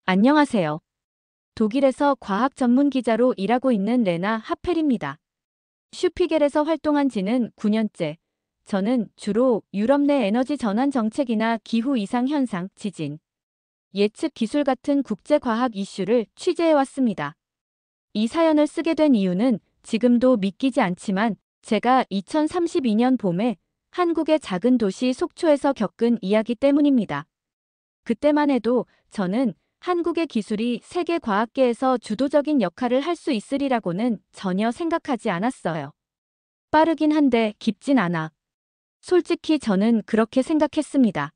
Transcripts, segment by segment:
안녕하세요. 독일에서 과학 전문 기자로 일하고 있는 레나 하펠입니다. 슈피겔에서 활동한 지는 9년째. 저는 주로 유럽 내 에너지 전환 정책이나 기후 이상 현상, 지진, 예측 기술 같은 국제 과학 이슈를 취재해 왔습니다. 이 사연을 쓰게 된 이유는 지금도 믿기지 않지만 제가 2032년 봄에 한국의 작은 도시 속초에서 겪은 이야기 때문입니다. 그때만 해도 저는 한국의 기술이 세계 과학계에서 주도적인 역할을 할 수 있으리라고는 전혀 생각하지 않았어요. 빠르긴 한데 깊진 않아. 솔직히 저는 그렇게 생각했습니다.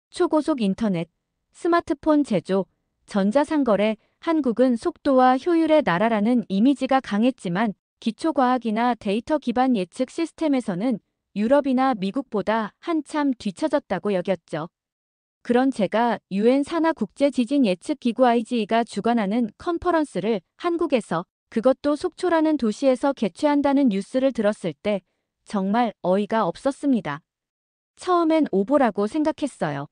초고속 인터넷, 스마트폰 제조, 전자상거래, 한국은 속도와 효율의 나라라는 이미지가 강했지만 기초과학이나 데이터 기반 예측 시스템에서는 유럽이나 미국보다 한참 뒤처졌다고 여겼죠. 그런 제가 유엔 산하 국제 지진 예측 기구 IGE가 주관하는 컨퍼런스를 한국에서, 그것도 속초라는 도시에서 개최한다는 뉴스를 들었을 때 정말 어이가 없었습니다. 처음엔 오보라고 생각했어요.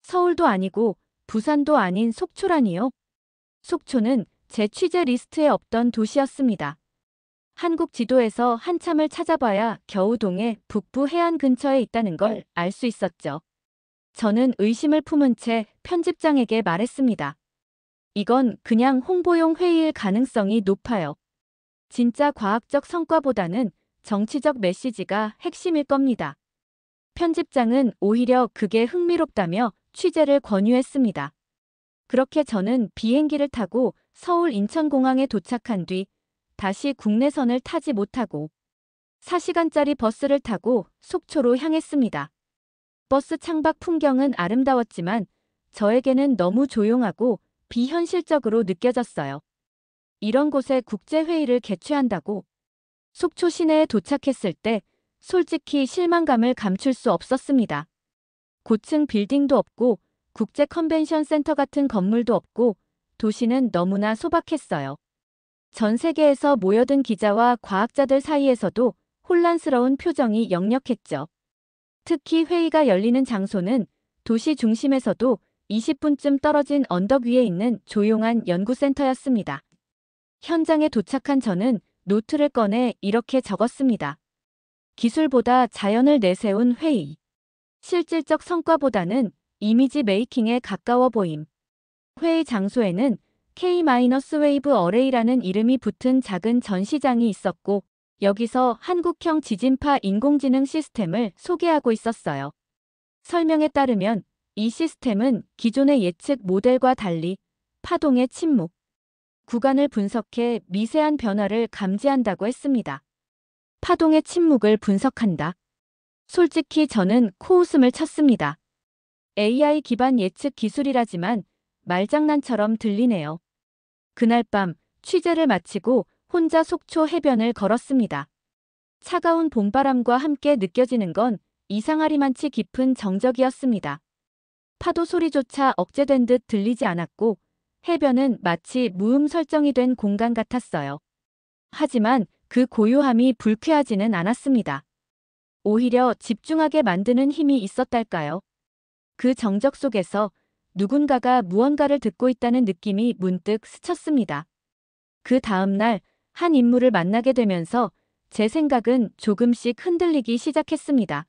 서울도 아니고 부산도 아닌 속초라니요? 속초는 제 취재 리스트에 없던 도시였습니다. 한국 지도에서 한참을 찾아봐야 겨우 동해 북부 해안 근처에 있다는 걸 알 수 있었죠. 저는 의심을 품은 채 편집장에게 말했습니다. 이건 그냥 홍보용 회의일 가능성이 높아요. 진짜 과학적 성과보다는 정치적 메시지가 핵심일 겁니다. 편집장은 오히려 그게 흥미롭다며 취재를 권유했습니다. 그렇게 저는 비행기를 타고 서울 인천공항에 도착한 뒤 다시 국내선을 타지 못하고 4시간짜리 버스를 타고 속초로 향했습니다. 버스 창밖 풍경은 아름다웠지만 저에게는 너무 조용하고 비현실적으로 느껴졌어요. 이런 곳에 국제회의를 개최한다고? 속초 시내에 도착했을 때 솔직히 실망감을 감출 수 없었습니다. 고층 빌딩도 없고 국제 컨벤션 센터 같은 건물도 없고 도시는 너무나 소박했어요. 전 세계에서 모여든 기자와 과학자들 사이에서도 혼란스러운 표정이 역력했죠. 특히 회의가 열리는 장소는 도시 중심에서도 20분쯤 떨어진 언덕 위에 있는 조용한 연구센터였습니다. 현장에 도착한 저는 노트를 꺼내 이렇게 적었습니다. 기술보다 자연을 내세운 회의. 실질적 성과보다는 이미지 메이킹에 가까워 보임. 회의 장소에는 K-웨이브 어레이라는 이름이 붙은 작은 전시장이 있었고 여기서 한국형 지진파 인공지능 시스템을 소개하고 있었어요. 설명에 따르면 이 시스템은 기존의 예측 모델과 달리 파동의 침묵, 구간을 분석해 미세한 변화를 감지한다고 했습니다. 파동의 침묵을 분석한다. 솔직히 저는 코웃음을 쳤습니다. AI 기반 예측 기술이라지만 말장난처럼 들리네요. 그날 밤 취재를 마치고 혼자 속초 해변을 걸었습니다. 차가운 봄바람과 함께 느껴지는 건 이상하리만치 깊은 정적이었습니다. 파도 소리조차 억제된 듯 들리지 않았고 해변은 마치 무음 설정이 된 공간 같았어요. 하지만 그 고요함이 불쾌하지는 않았습니다. 오히려 집중하게 만드는 힘이 있었달까요? 그 정적 속에서 누군가가 무언가를 듣고 있다는 느낌이 문득 스쳤습니다. 그 다음 날 한 인물을 만나게 되면서 제 생각은 조금씩 흔들리기 시작했습니다.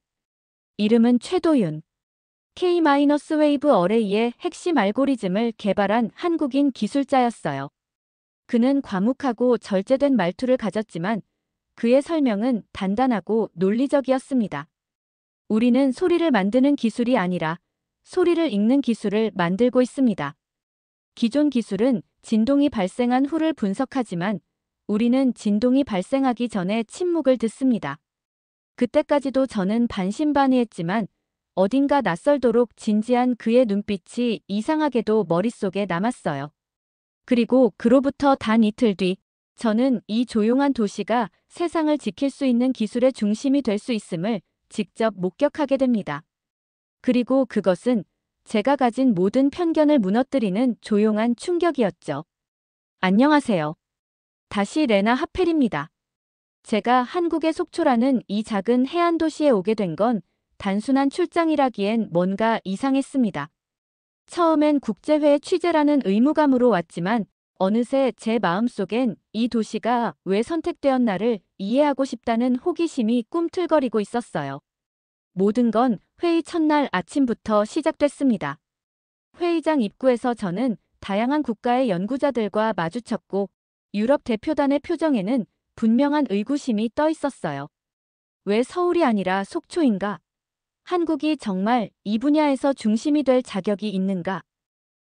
이름은 최도윤. K-웨이브 어레이의 핵심 알고리즘을 개발한 한국인 기술자였어요. 그는 과묵하고 절제된 말투를 가졌지만 그의 설명은 단단하고 논리적이었습니다. 우리는 소리를 만드는 기술이 아니라 소리를 읽는 기술을 만들고 있습니다. 기존 기술은 진동이 발생한 후를 분석하지만 우리는 진동이 발생하기 전에 침묵을 듣습니다. 그때까지도 저는 반신반의했지만 어딘가 낯설도록 진지한 그의 눈빛이 이상하게도 머릿속에 남았어요. 그리고 그로부터 단 이틀 뒤 저는 이 조용한 도시가 세상을 지킬 수 있는 기술의 중심이 될 수 있음을 직접 목격하게 됩니다. 그리고 그것은 제가 가진 모든 편견을 무너뜨리는 조용한 충격이었죠. 안녕하세요. 다시 레나 하펠입니다. 제가 한국의 속초라는 이 작은 해안 도시에 오게 된 건 단순한 출장이라기엔 뭔가 이상했습니다. 처음엔 국제회의 취재라는 의무감으로 왔지만 어느새 제 마음속엔 이 도시가 왜 선택되었나를 이해하고 싶다는 호기심이 꿈틀거리고 있었어요. 모든 건 회의 첫날 아침부터 시작됐습니다. 회의장 입구에서 저는 다양한 국가의 연구자들과 마주쳤고 유럽 대표단의 표정에는 분명한 의구심이 떠 있었어요. 왜 서울이 아니라 속초인가? 한국이 정말 이 분야에서 중심이 될 자격이 있는가?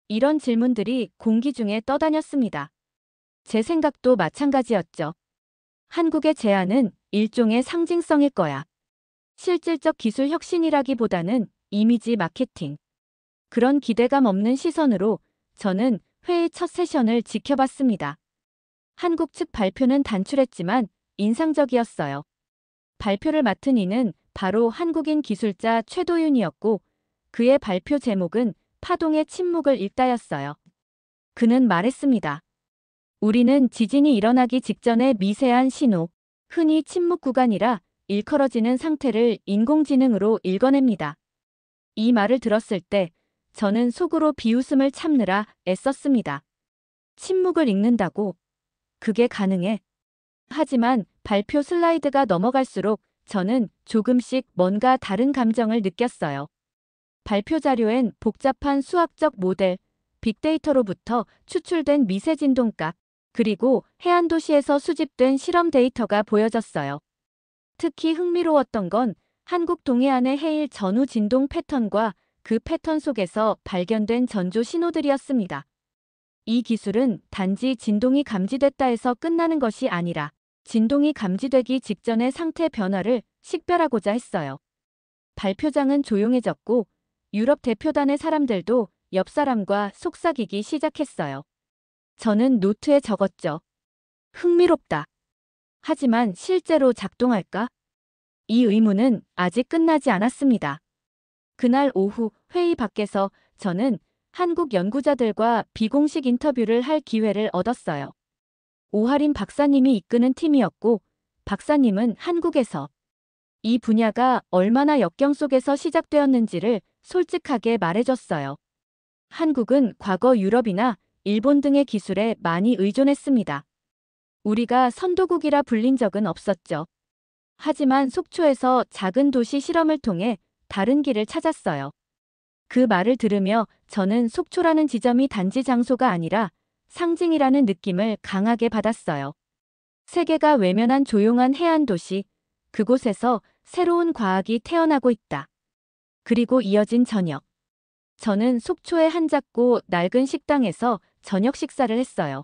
이런 질문들이 공기 중에 떠다녔습니다. 제 생각도 마찬가지였죠. 한국의 제안은 일종의 상징성일 거야. 실질적 기술 혁신이라기보다는 이미지 마케팅. 그런 기대감 없는 시선으로 저는 회의 첫 세션을 지켜봤습니다. 한국 측 발표는 단출했지만 인상적이었어요. 발표를 맡은 이는 바로 한국인 기술자 최도윤이었고 그의 발표 제목은 파동의 침묵을 읽다였어요. 그는 말했습니다. 우리는 지진이 일어나기 직전의 미세한 신호, 흔히 침묵 구간이라 일컬어지는 상태를 인공지능으로 읽어냅니다. 이 말을 들었을 때 저는 속으로 비웃음을 참느라 애썼습니다. 침묵을 읽는다고? 그게 가능해? 하지만 발표 슬라이드가 넘어갈수록 저는 조금씩 뭔가 다른 감정을 느꼈어요. 발표 자료엔 복잡한 수학적 모델, 빅데이터로부터 추출된 미세 진동값, 그리고 해안 도시에서 수집된 실험 데이터가 보여졌어요. 특히 흥미로웠던 건 한국 동해안의 해일 전후 진동 패턴과 그 패턴 속에서 발견된 전조 신호들이었습니다. 이 기술은 단지 진동이 감지됐다 해서 끝나는 것이 아니라 진동이 감지되기 직전의 상태 변화를 식별하고자 했어요. 발표장은 조용해졌고 유럽 대표단의 사람들도 옆 사람과 속삭이기 시작했어요. 저는 노트에 적었죠. 흥미롭다. 하지만 실제로 작동할까? 이 의문은 아직 끝나지 않았습니다. 그날 오후 회의 밖에서 저는 한국 연구자들과 비공식 인터뷰를 할 기회를 얻었어요. 오하림 박사님이 이끄는 팀이었고 박사님은 한국에서 이 분야가 얼마나 역경 속에서 시작되었는지를 솔직하게 말해줬어요. 한국은 과거 유럽이나 일본 등의 기술에 많이 의존했습니다. 우리가 선도국이라 불린 적은 없었죠. 하지만 속초에서 작은 도시 실험을 통해 다른 길을 찾았어요. 그 말을 들으며 저는 속초라는 지점이 단지 장소가 아니라 상징이라는 느낌을 강하게 받았어요. 세계가 외면한 조용한 해안 도시, 그곳에서 새로운 과학이 태어나고 있다. 그리고 이어진 저녁. 저는 속초의 한 작고 낡은 식당에서 저녁 식사를 했어요.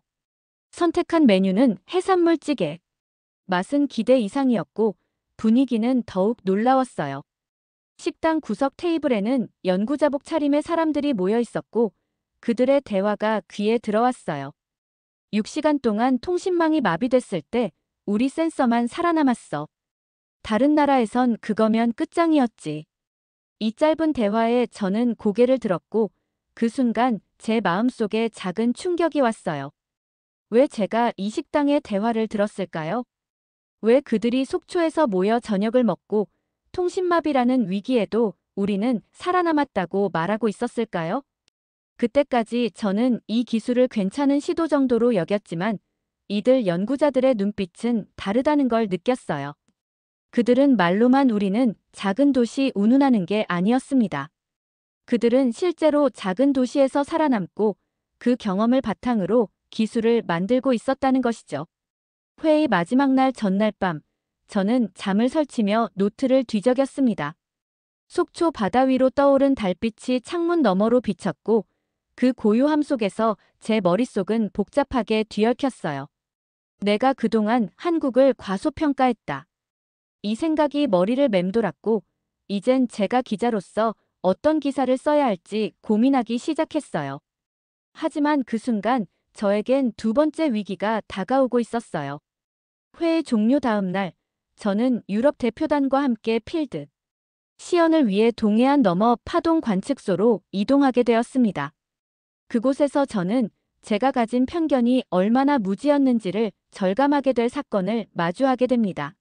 선택한 메뉴는 해산물 찌개. 맛은 기대 이상이었고 분위기는 더욱 놀라웠어요. 식당 구석 테이블에는 연구자복 차림의 사람들이 모여 있었고 그들의 대화가 귀에 들어왔어요. 6시간 동안 통신망이 마비됐을 때 우리 센서만 살아남았어. 다른 나라에선 그거면 끝장이었지. 이 짧은 대화에 저는 고개를 들었고 그 순간 제 마음속에 작은 충격이 왔어요. 왜 제가 이 식당의 대화를 들었을까요? 왜 그들이 속초에서 모여 저녁을 먹고 통신마비라는 위기에도 우리는 살아남았다고 말하고 있었을까요? 그때까지 저는 이 기술을 괜찮은 시도 정도로 여겼지만 이들 연구자들의 눈빛은 다르다는 걸 느꼈어요. 그들은 말로만 우리는 작은 도시 운운하는 게 아니었습니다. 그들은 실제로 작은 도시에서 살아남고 그 경험을 바탕으로 기술을 만들고 있었다는 것이죠. 회의 마지막 날 전날 밤, 저는 잠을 설치며 노트를 뒤적였습니다. 속초 바다 위로 떠오른 달빛이 창문 너머로 비쳤고 그 고요함 속에서 제 머릿속은 복잡하게 뒤얽혔어요. 내가 그동안 한국을 과소평가했다. 이 생각이 머리를 맴돌았고 이젠 제가 기자로서 어떤 기사를 써야 할지 고민하기 시작했어요. 하지만 그 순간 저에겐 두 번째 위기가 다가오고 있었어요. 회의 종료 다음 날 저는 유럽 대표단과 함께 필드 시연을 위해 동해안 너머 파동 관측소로 이동하게 되었습니다. 그곳에서 저는 제가 가진 편견이 얼마나 무지였는지를 절감하게 될 사건을 마주하게 됩니다.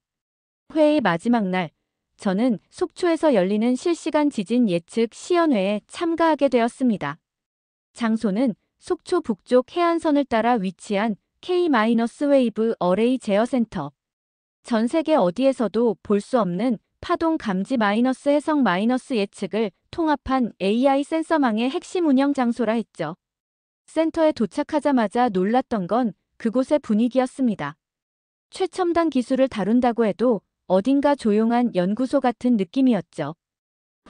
회의 마지막 날, 저는 속초에서 열리는 실시간 지진 예측 시연회에 참가하게 되었습니다. 장소는 속초 북쪽 해안선을 따라 위치한 K-웨이브 어레이 제어센터. 전 세계 어디에서도 볼 수 없는 파동 감지 해석 예측을 통합한 AI 센서망의 핵심 운영 장소라 했죠. 센터에 도착하자마자 놀랐던 건 그곳의 분위기였습니다. 최첨단 기술을 다룬다고 해도 어딘가 조용한 연구소 같은 느낌이었죠.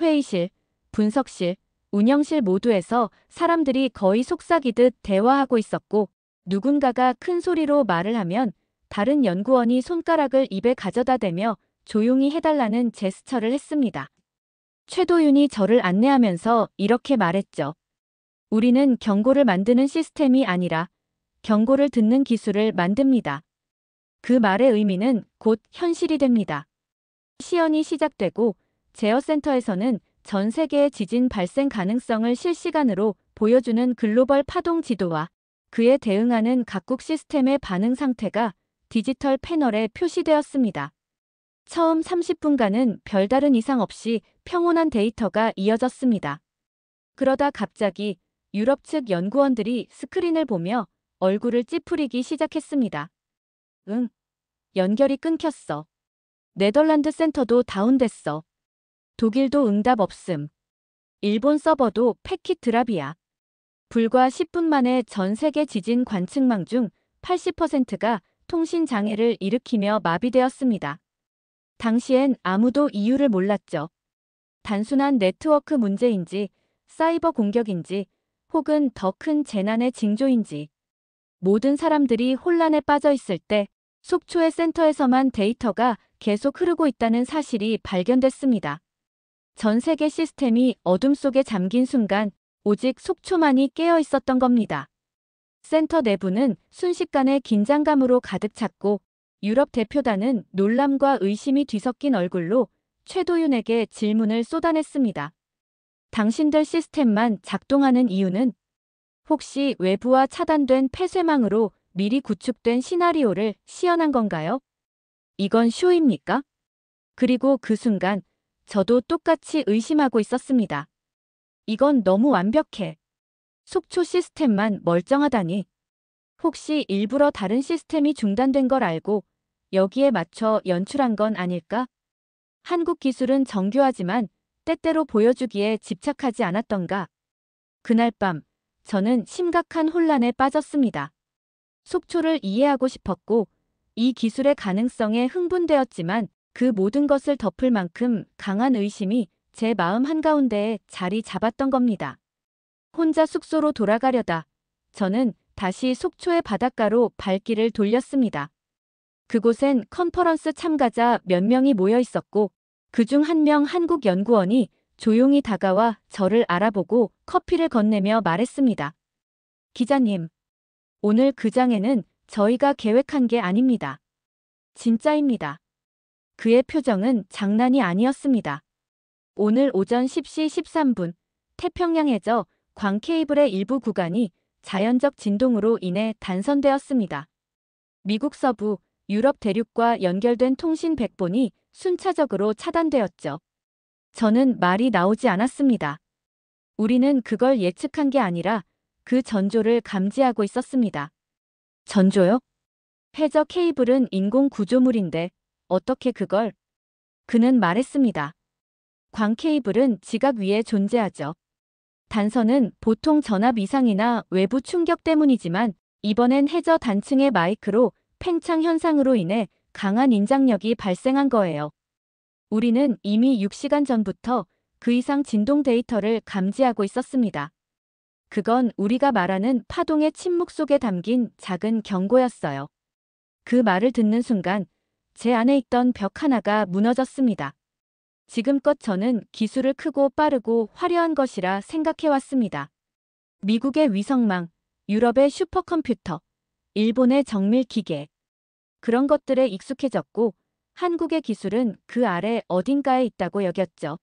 회의실, 분석실, 운영실 모두에서 사람들이 거의 속삭이듯 대화하고 있었고, 누군가가 큰 소리로 말을 하면 다른 연구원이 손가락을 입에 가져다 대며 조용히 해달라는 제스처를 했습니다. 최도윤이 저를 안내하면서 이렇게 말했죠. 우리는 경고를 만드는 시스템이 아니라 경고를 듣는 기술을 만듭니다. 그 말의 의미는 곧 현실이 됩니다. 시연이 시작되고 제어센터에서는 전 세계의 지진 발생 가능성을 실시간으로 보여주는 글로벌 파동 지도와 그에 대응하는 각국 시스템의 반응 상태가 디지털 패널에 표시되었습니다. 처음 30분간은 별다른 이상 없이 평온한 데이터가 이어졌습니다. 그러다 갑자기 유럽 측 연구원들이 스크린을 보며 얼굴을 찌푸리기 시작했습니다. 응, 연결이 끊겼어. 네덜란드 센터도 다운됐어. 독일도 응답 없음. 일본 서버도 패킷 드랍이야. 불과 10분 만에 전 세계 지진 관측망 중 80%가 통신 장애를 일으키며 마비되었습니다. 당시엔 아무도 이유를 몰랐죠. 단순한 네트워크 문제인지, 사이버 공격인지, 혹은 더 큰 재난의 징조인지. 모든 사람들이 혼란에 빠져 있을 때 속초의 센터에서만 데이터가 계속 흐르고 있다는 사실이 발견됐습니다. 전 세계 시스템이 어둠 속에 잠긴 순간 오직 속초만이 깨어 있었던 겁니다. 센터 내부는 순식간에 긴장감으로 가득 찼고 유럽 대표단은 놀람과 의심이 뒤섞인 얼굴로 최도윤에게 질문을 쏟아냈습니다. 당신들 시스템만 작동하는 이유는 혹시 외부와 차단된 폐쇄망으로 미리 구축된 시나리오를 시연한 건가요? 이건 쇼입니까? 그리고 그 순간 저도 똑같이 의심하고 있었습니다. 이건 너무 완벽해. 속초 시스템만 멀쩡하다니. 혹시 일부러 다른 시스템이 중단된 걸 알고 여기에 맞춰 연출한 건 아닐까? 한국 기술은 정교하지만 때때로 보여주기에 집착하지 않았던가. 그날 밤 저는 심각한 혼란에 빠졌습니다. 속초를 이해하고 싶었고 이 기술의 가능성에 흥분되었지만 그 모든 것을 덮을 만큼 강한 의심이 제 마음 한가운데에 자리 잡았던 겁니다. 혼자 숙소로 돌아가려다 저는 다시 속초의 바닷가로 발길을 돌렸습니다. 그곳엔 컨퍼런스 참가자 몇 명이 모여 있었고 그중 한 명 한국 연구원이 조용히 다가와 저를 알아보고 커피를 건네며 말했습니다. 기자님, 오늘 그 장에는 저희가 계획한 게 아닙니다. 진짜입니다. 그의 표정은 장난이 아니었습니다. 오늘 오전 10시 13분 태평양 해저 광 케이블의 일부 구간이 자연적 진동으로 인해 단선되었습니다. 미국 서부, 유럽 대륙과 연결된 통신 백본이 순차적으로 차단되었죠. 저는 말이 나오지 않았습니다. 우리는 그걸 예측한 게 아니라 그 전조를 감지하고 있었습니다. 전조요? 해저 케이블은 인공 구조물인데 어떻게 그걸? 그는 말했습니다. 광 케이블은 지각 위에 존재하죠. 단선은 보통 전압 이상이나 외부 충격 때문이지만 이번엔 해저 단층의 마이크로 팽창 현상으로 인해 강한 인장력이 발생한 거예요. 우리는 이미 6시간 전부터 그 이상 진동 데이터를 감지하고 있었습니다. 그건 우리가 말하는 파동의 침묵 속에 담긴 작은 경고였어요. 그 말을 듣는 순간 제 안에 있던 벽 하나가 무너졌습니다. 지금껏 저는 기술을 크고 빠르고 화려한 것이라 생각해왔습니다. 미국의 위성망, 유럽의 슈퍼컴퓨터, 일본의 정밀 기계. 그런 것들에 익숙해졌고 한국의 기술은 그 아래 어딘가에 있다고 여겼죠.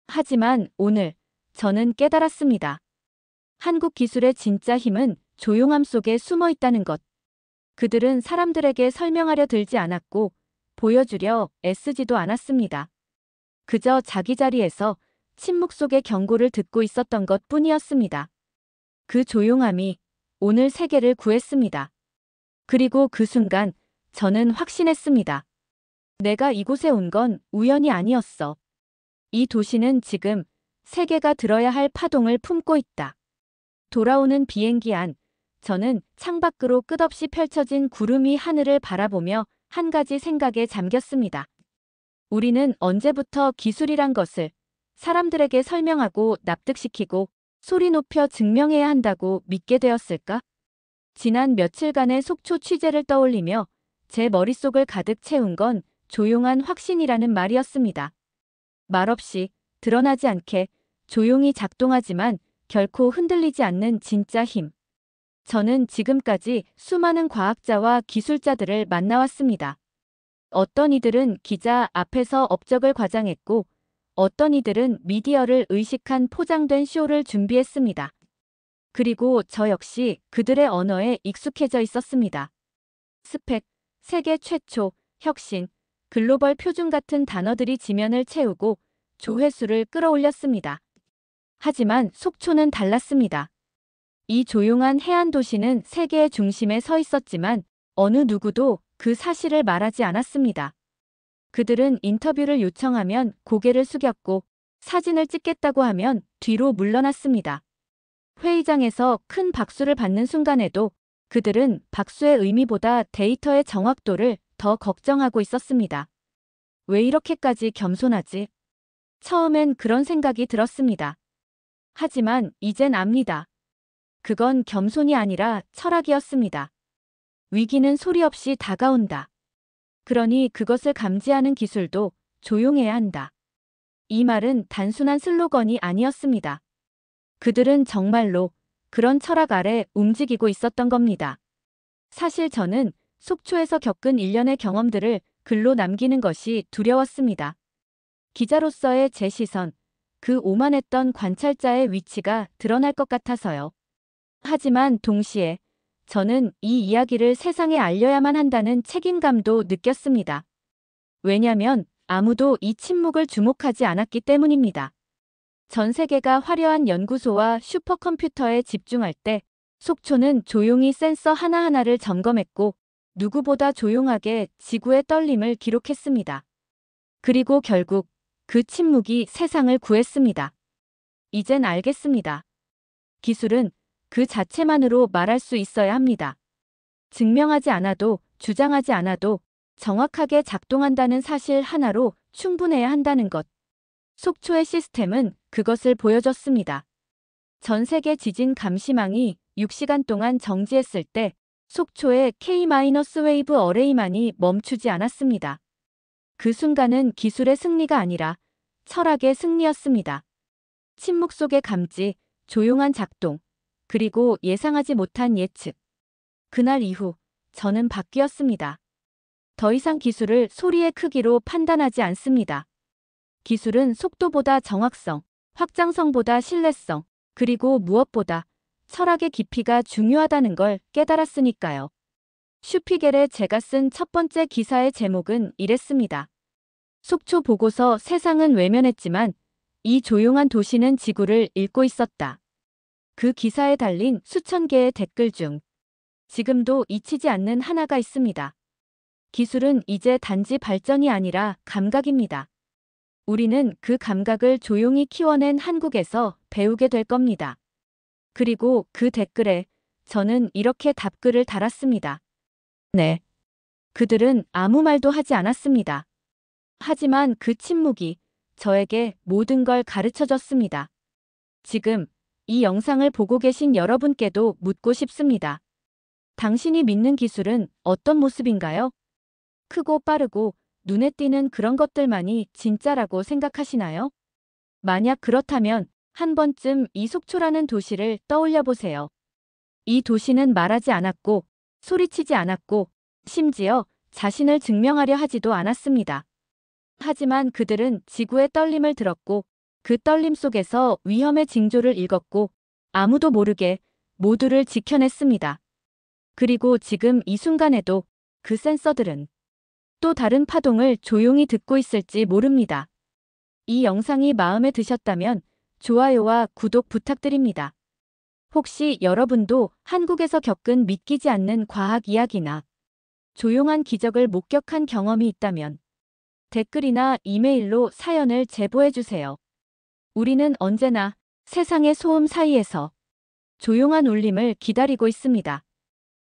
하지만 오늘 저는 깨달았습니다. 한국 기술의 진짜 힘은 조용함 속에 숨어 있다는 것. 그들은 사람들에게 설명하려 들지 않았고 보여주려 애쓰지도 않았습니다. 그저 자기 자리에서 침묵 속의 경고를 듣고 있었던 것 뿐이었습니다. 그 조용함이 오늘 세계를 구했습니다. 그리고 그 순간 저는 확신했습니다. 내가 이곳에 온 건 우연이 아니었어. 이 도시는 지금 세계가 들어야 할 파동을 품고 있다. 돌아오는 비행기 안, 저는 창밖으로 끝없이 펼쳐진 구름 위 하늘을 바라보며 한 가지 생각에 잠겼습니다. 우리는 언제부터 기술이란 것을 사람들에게 설명하고 납득시키고 소리 높여 증명해야 한다고 믿게 되었을까? 지난 며칠간의 속초 취재를 떠올리며 제 머릿속을 가득 채운 건 조용한 확신이라는 말이었습니다. 말없이 드러나지 않게 조용히 작동하지만 결코 흔들리지 않는 진짜 힘. 저는 지금까지 수많은 과학자와 기술자들을 만나왔습니다. 어떤 이들은 기자 앞에서 업적을 과장했고 어떤 이들은 미디어를 의식한 포장된 쇼를 준비했습니다. 그리고 저 역시 그들의 언어에 익숙해져 있었습니다. 스펙, 세계 최초, 혁신, 글로벌 표준 같은 단어들이 지면을 채우고 조회수를 끌어올렸습니다. 하지만 속초는 달랐습니다. 이 조용한 해안 도시는 세계의 중심에 서 있었지만 어느 누구도 그 사실을 말하지 않았습니다. 그들은 인터뷰를 요청하면 고개를 숙였고 사진을 찍겠다고 하면 뒤로 물러났습니다. 회의장에서 큰 박수를 받는 순간에도 그들은 박수의 의미보다 데이터의 정확도를 더 걱정하고 있었습니다. 왜 이렇게까지 겸손하지? 처음엔 그런 생각이 들었습니다. 하지만 이젠 압니다. 그건 겸손이 아니라 철학이었습니다. 위기는 소리 없이 다가온다. 그러니 그것을 감지하는 기술도 조용해야 한다. 이 말은 단순한 슬로건이 아니었습니다. 그들은 정말로 그런 철학 아래 움직이고 있었던 겁니다. 사실 저는 속초에서 겪은 일련의 경험들을 글로 남기는 것이 두려웠습니다. 기자로서의 제 시선, 그 오만했던 관찰자의 위치가 드러날 것 같아서요. 하지만 동시에 저는 이 이야기를 세상에 알려야만 한다는 책임감도 느꼈습니다. 왜냐면 아무도 이 침묵을 주목하지 않았기 때문입니다. 전 세계가 화려한 연구소와 슈퍼컴퓨터에 집중할 때 속초는 조용히 센서 하나하나를 점검했고 누구보다 조용하게 지구의 떨림을 기록했습니다. 그리고 결국 그 침묵이 세상을 구했습니다. 이젠 알겠습니다. 기술은 그 자체만으로 말할 수 있어야 합니다. 증명하지 않아도 주장하지 않아도 정확하게 작동한다는 사실 하나로 충분해야 한다는 것. 속초의 시스템은 그것을 보여줬습니다. 전 세계 지진 감시망이 6시간 동안 정지했을 때 속초의 K-웨이브 어레이만이 멈추지 않았습니다. 그 순간은 기술의 승리가 아니라 철학의 승리였습니다. 침묵 속의 감지, 조용한 작동, 그리고 예상하지 못한 예측. 그날 이후 저는 바뀌었습니다. 더 이상 기술을 소리의 크기로 판단하지 않습니다. 기술은 속도보다 정확성, 확장성보다 신뢰성, 그리고 무엇보다 철학의 깊이가 중요하다는 걸 깨달았으니까요. 슈피겔에 제가 쓴 첫 번째 기사의 제목은 이랬습니다. 속초 보고서 세상은 외면했지만 이 조용한 도시는 지구를 읽고 있었다. 그 기사에 달린 수천 개의 댓글 중 지금도 잊히지 않는 하나가 있습니다. 기술은 이제 단지 발전이 아니라 감각입니다. 우리는 그 감각을 조용히 키워낸 한국에서 배우게 될 겁니다. 그리고 그 댓글에 저는 이렇게 답글을 달았습니다. 네. 그들은 아무 말도 하지 않았습니다. 하지만 그 침묵이 저에게 모든 걸 가르쳐줬습니다. 지금 이 영상을 보고 계신 여러분께도 묻고 싶습니다. 당신이 믿는 기술은 어떤 모습인가요? 크고 빠르고 눈에 띄는 그런 것들만이 진짜라고 생각하시나요? 만약 그렇다면 한 번쯤 이 속초라는 도시를 떠올려 보세요. 이 도시는 말하지 않았고 소리치지 않았고 심지어 자신을 증명하려 하지도 않았습니다. 하지만 그들은 지구의 떨림을 들었고 그 떨림 속에서 위험의 징조를 읽었고 아무도 모르게 모두를 지켜냈습니다. 그리고 지금 이 순간에도 그 센서들은 또 다른 파동을 조용히 듣고 있을지 모릅니다. 이 영상이 마음에 드셨다면 좋아요와 구독 부탁드립니다. 혹시 여러분도 한국에서 겪은 믿기지 않는 과학 이야기나 조용한 기적을 목격한 경험이 있다면 댓글이나 이메일로 사연을 제보해 주세요. 우리는 언제나 세상의 소음 사이에서 조용한 울림을 기다리고 있습니다.